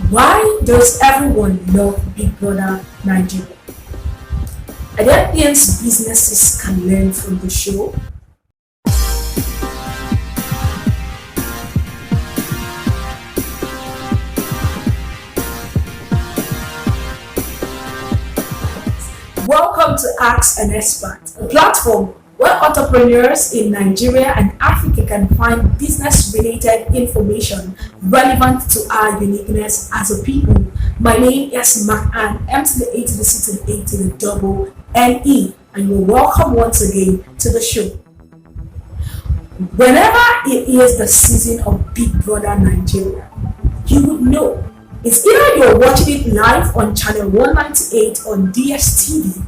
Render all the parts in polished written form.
Why does everyone love Big Brother Nigeria? Are there things businesses can learn from the show? Welcome to Ask an Expert, a platform where entrepreneurs in Nigeria and Africa can find business-related information relevant to our uniqueness as a people. My name is Mark and M to the A to the C to the A to the double N-E, and you're welcome once again to the show. Whenever it is the season of Big Brother Nigeria, you would know it's either you're watching it live on channel 198 on DSTV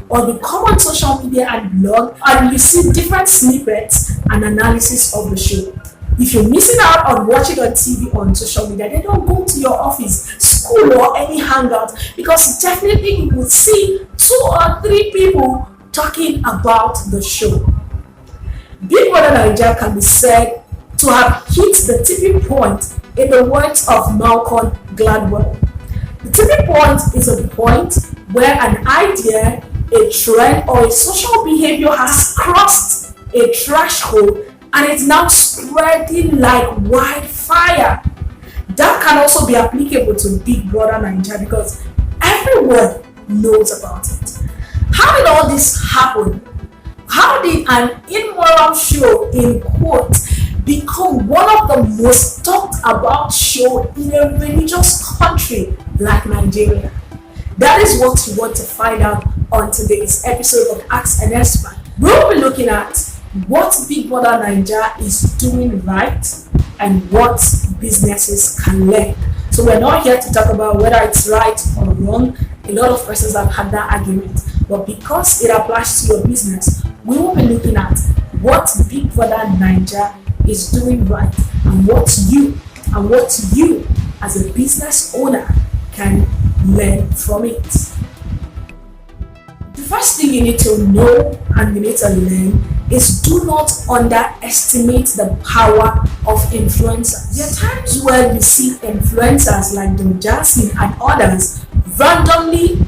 or the common social media and blog, and you see different snippets and analysis of the show. If you're missing out on watching on TV on social media, then don't go to your office, school, or any hangout, because definitely you will see 2 or 3 people talking about the show. Big Brother Naija can be said to have hit the tipping point, in the words of Malcolm Gladwell. The tipping point is a point where an idea, a trend, or a social behavior has crossed a threshold and it's now spreading like wildfire. That can also be applicable to Big Brother Naija because everyone knows about it. How did all this happen? How did an immoral show, in quotes, become one of the most talked about show in a religious country like Nigeria? That is what we want to find out on today's episode of Ask an Expert. We'll be looking at what Big Brother Naija is doing right and what businesses can learn. So we're not here to talk about whether it's right or wrong. A lot of persons have had that argument, but because it applies to your business, we will be looking at what Big Brother Naija is doing right and what you as a business owner can learn from it. The first thing you need to know and you need to learn is do not underestimate the power of influencers. There are times where you see influencers like Busiensses and others randomly,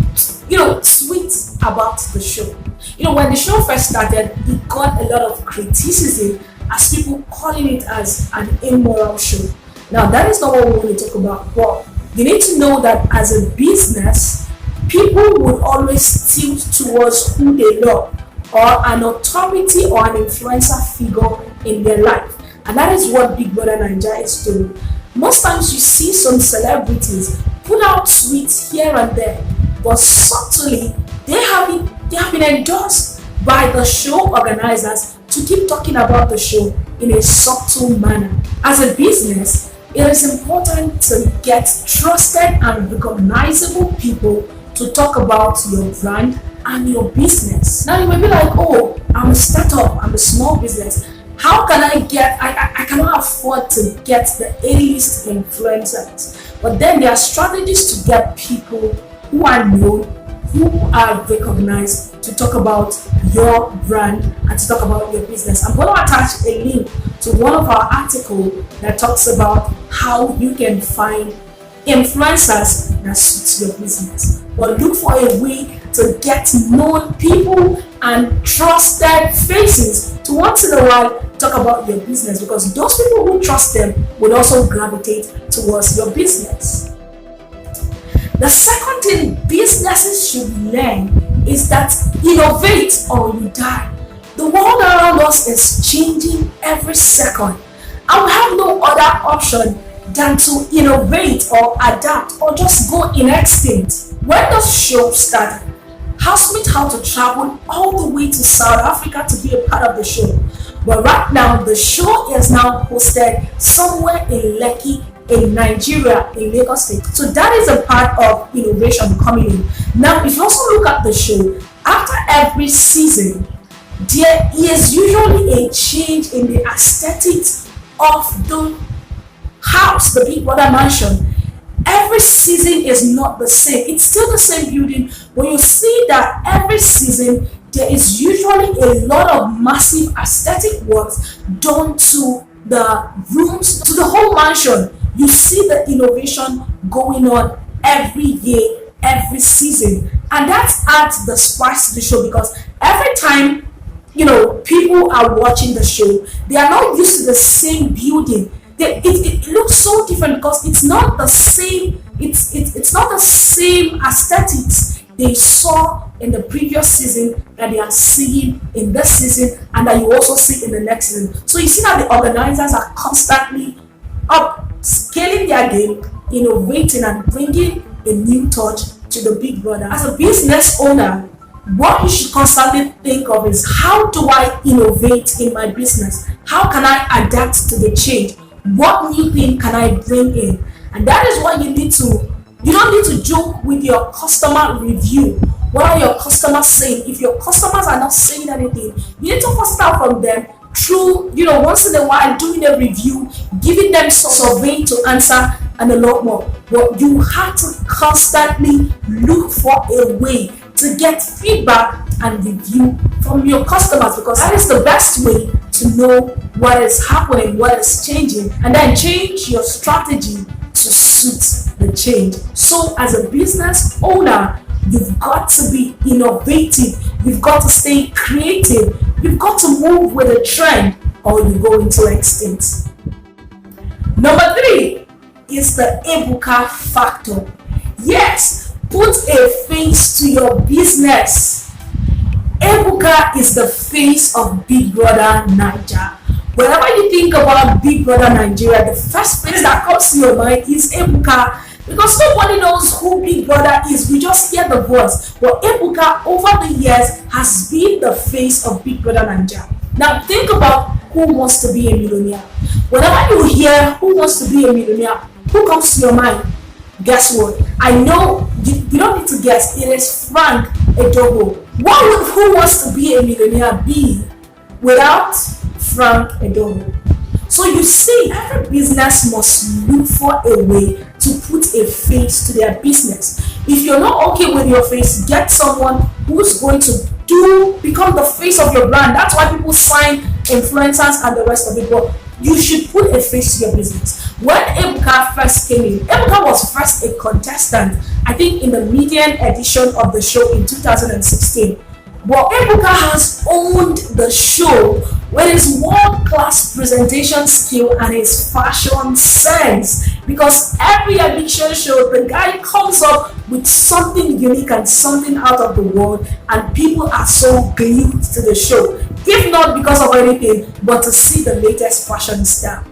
tweet about the show. When the show first started, it got a lot of criticism as people calling it as an immoral show. Now, that is not what we want to talk about, but you need to know that as a business, people would always tilt towards who they love or an authority or an influencer figure in their life. And that is what Big Brother Naija is doing. Most times you see some celebrities put out tweets here and there, but subtly they have been endorsed by the show organizers to keep talking about the show in a subtle manner. As a business, it is important to get trusted and recognizable people to talk about your brand and your business. Now you may be like, oh, I'm a startup, I'm a small business. How can I cannot afford to get the A-list influencers. But then there are strategies to get people who are known, who are recognized, to talk about your brand and to talk about your business. I'm going to attach a link to one of our articles that talks about how you can find influencers that suits your business. But look for a way to get known people and trusted faces to once in a while talk about your business, because those people who trust them will also gravitate towards your business. The second thing businesses should learn is that innovate or you die. The world around us is changing every second, and we have no other option than to innovate or adapt or just go in extinct. When the show started, Housemate had to travel all the way to South Africa to be a part of the show. But right now, the show is now hosted somewhere in Lekki, in Nigeria, in Lagos State. So that is a part of innovation coming in. Now, if you also look at the show, after every season, there is usually a change in the aesthetics of the house, the Big Brother mansion. Every season is not the same. It's still the same building, but you see that every season there is usually a lot of massive aesthetic works done to the rooms, to the whole mansion. You see the innovation going on every year, every season, and that adds the spice to the show because every time people are watching the show, they are not used to the same building. It looks so different because it's not the same. It's not the same aesthetics they saw in the previous season that they are seeing in this season and that you also see in the next season. So you see that the organizers are constantly up scaling their game, innovating and bringing a new touch to the Big Brother. As a business owner, what you should constantly think of is, how do I innovate in my business? How can I adapt to the change? What new thing can I bring in? And that is what you don't need to joke with your customer review. What are your customers saying? If your customers are not saying anything, you need to first start from them through, once in a while doing a review, giving them survey to answer and a lot more. But you have to constantly look for a way to get feedback and review from your customers, because that is the best way to know what is happening, what is changing, and then change your strategy to suit the change. So as a business owner, you've got to be innovative, you've got to stay creative, you've got to move with the trend or you go into extinct. Number 3 is the Ebuka factor. Yes, put a face to your business. Ebuka is the face of Big Brother Naija. Whenever you think about Big Brother Nigeria, the first face that comes to your mind is Ebuka, because nobody knows who Big Brother is. We just hear the voice. But Ebuka over the years has been the face of Big Brother Nigeria. Now think about who wants to be a millionaire. Whenever you hear who wants to be a millionaire, who comes to your mind? Guess what? I know you don't need to guess. It is Frank Adobo. What would Who Wants to Be a Millionaire be without Frank Adobo? So you see, every business must look for a way to put a face to their business. If you're not okay with your face, get someone who's going to become the face of your brand. That's why people sign influencers and the rest of it. But you should put a face to your business. When Ebuka first came in, Ebuka was first a contestant, I think in the median edition of the show in 2016. But Ebuka has owned the show with his world-class presentation skill and his fashion sense. Because every eviction show, the guy comes up with something unique and something out of the world, and people are so glued to the show. If not because of anything, but to see the latest fashion style.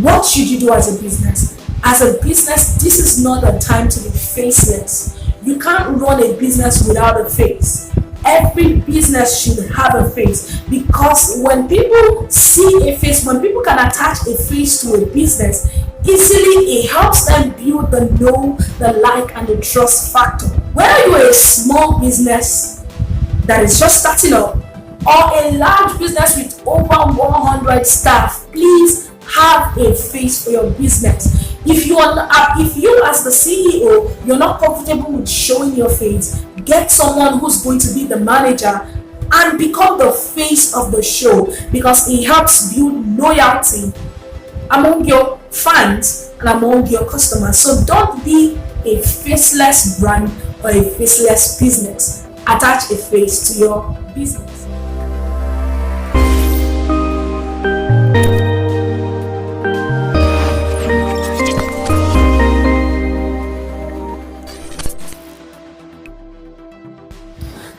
What should you do as a business? As a business, this is not a time to be faceless. You can't run a business without a face. Every business should have a face, because when people see a face, when people can attach a face to a business, easily it helps them build the know, the like, and the trust factor. Whether you're a small business that is just starting up or a large business with over 100 staff, please have a face for your business. If you as the CEO, you're not comfortable with showing your face, get someone who's going to be the manager and become the face of the show, because it helps build loyalty among your fans and among your customers. So don't be a faceless brand or a faceless business. Attach a face to your business.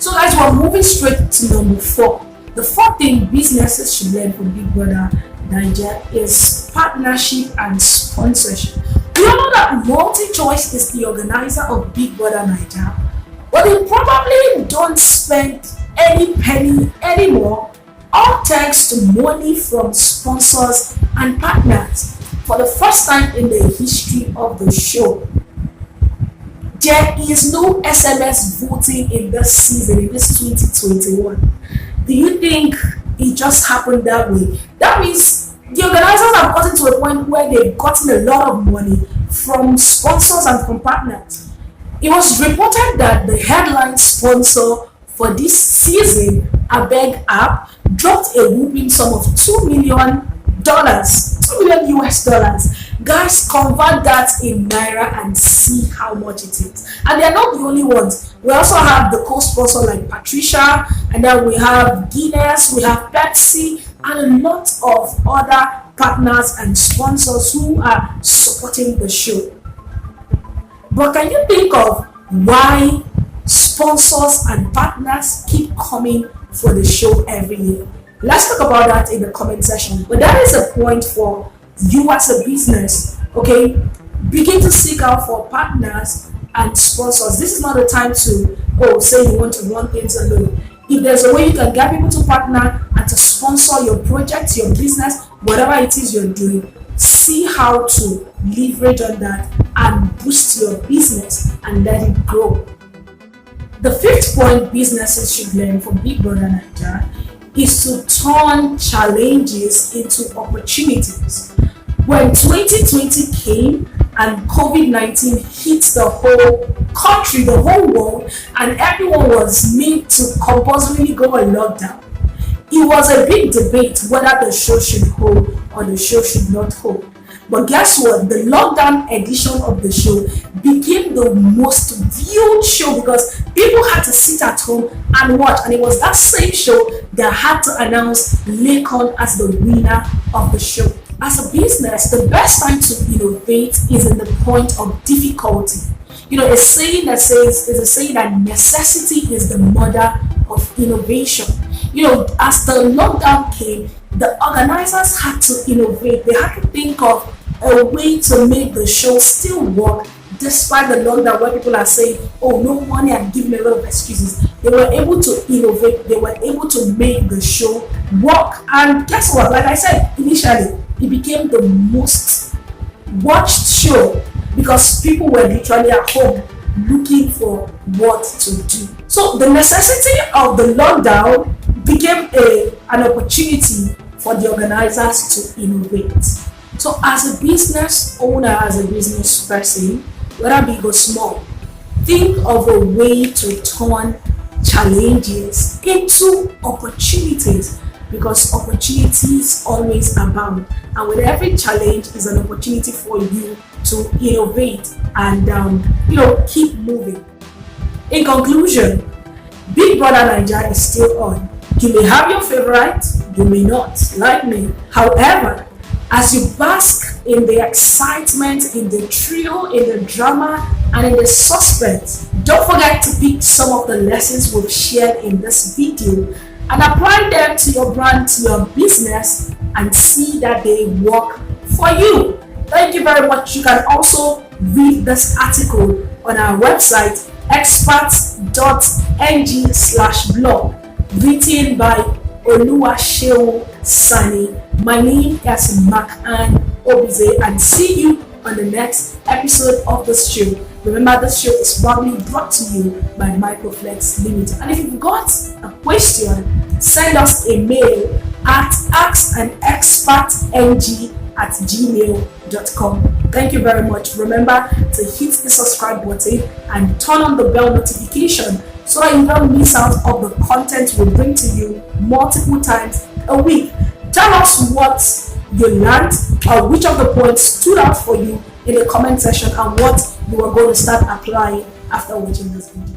So guys, we're moving straight to number 4. The 4th thing businesses should learn from Big Brother Naija is partnership and sponsorship. We all know that MultiChoice is the organizer of Big Brother Naija, but they probably don't spend any penny anymore, all thanks to money from sponsors and partners. For the first time in the history of the show, there is no SMS voting in this season, in this 2021. Do you think it just happened that way? That means the organizers have gotten to a point where they've gotten a lot of money from sponsors and from partners. It was reported that the headline sponsor for this season, Abeg app, dropped a whooping sum of $2 million US dollars, Guys, convert that in naira and see how much it is. And they're not the only ones. We also have the co-sponsor like Patricia, and then we have Guinness, we have Pepsi, and a lot of other partners and sponsors who are supporting the show. But can you think of why sponsors and partners keep coming for the show every year? Let's talk about that in the comment section. But that is a point for you as a business. Okay, begin to seek out for partners and sponsors. This is not the time to say you want to run things alone. If there's a way you can get people to partner and to sponsor your project, your business, whatever it is you're doing, see how to leverage on that and boost your business and let it grow. The fifth point businesses should learn from Big Brother Naija is to turn challenges into opportunities. When 2020 came and COVID-19 hit the whole country, the whole world, and everyone was made to compulsorily go on lockdown, it was a big debate whether the show should hold or the show should not hold. But guess what? The lockdown edition of the show became the most viewed show because people had to sit at home and watch. And it was that same show that had to announce Lakon as the winner of the show. As a business, the best time to innovate is in the point of difficulty. A saying that necessity is the mother of innovation. As the lockdown came, the organizers had to innovate. They had to think of a way to make the show still work despite the lockdown, where people are saying, oh, no money, and giving a lot of excuses. They were able to innovate. They were able to make the show work. And guess what? Like I said initially, it became the most watched show because people were literally at home looking for what to do. So the necessity of the lockdown became an opportunity for the organizers to innovate. So as a business owner, as a business person, whether big or small, think of a way to turn challenges into opportunities, because opportunities always abound, and with every challenge is an opportunity for you to innovate and keep moving. In conclusion, Big Brother Naija is still on. You may have your favorite, you may not, like me. However, as you bask in the excitement, in the thrill, in the drama, and in the suspense, don't forget to pick some of the lessons we've shared in this video and apply them to your brand, to your business, and see that they work for you. Thank you very much. You can also read this article on our website, experts.ng/blog, written by Oluwaseun Sani. My name is Mark-Ann Obize, and see you on the next episode of this show. Remember, this show is proudly brought to you by Microflex Limited. And if you've got a question, send us a mail at askAnExpertNG@gmail.com. Thank you very much. Remember to hit the subscribe button and turn on the bell notification so that you don't miss out of the content we bring to you multiple times a week. Tell us what you learned or which of the points stood out for you in the comment section and what you are going to start applying after watching this video.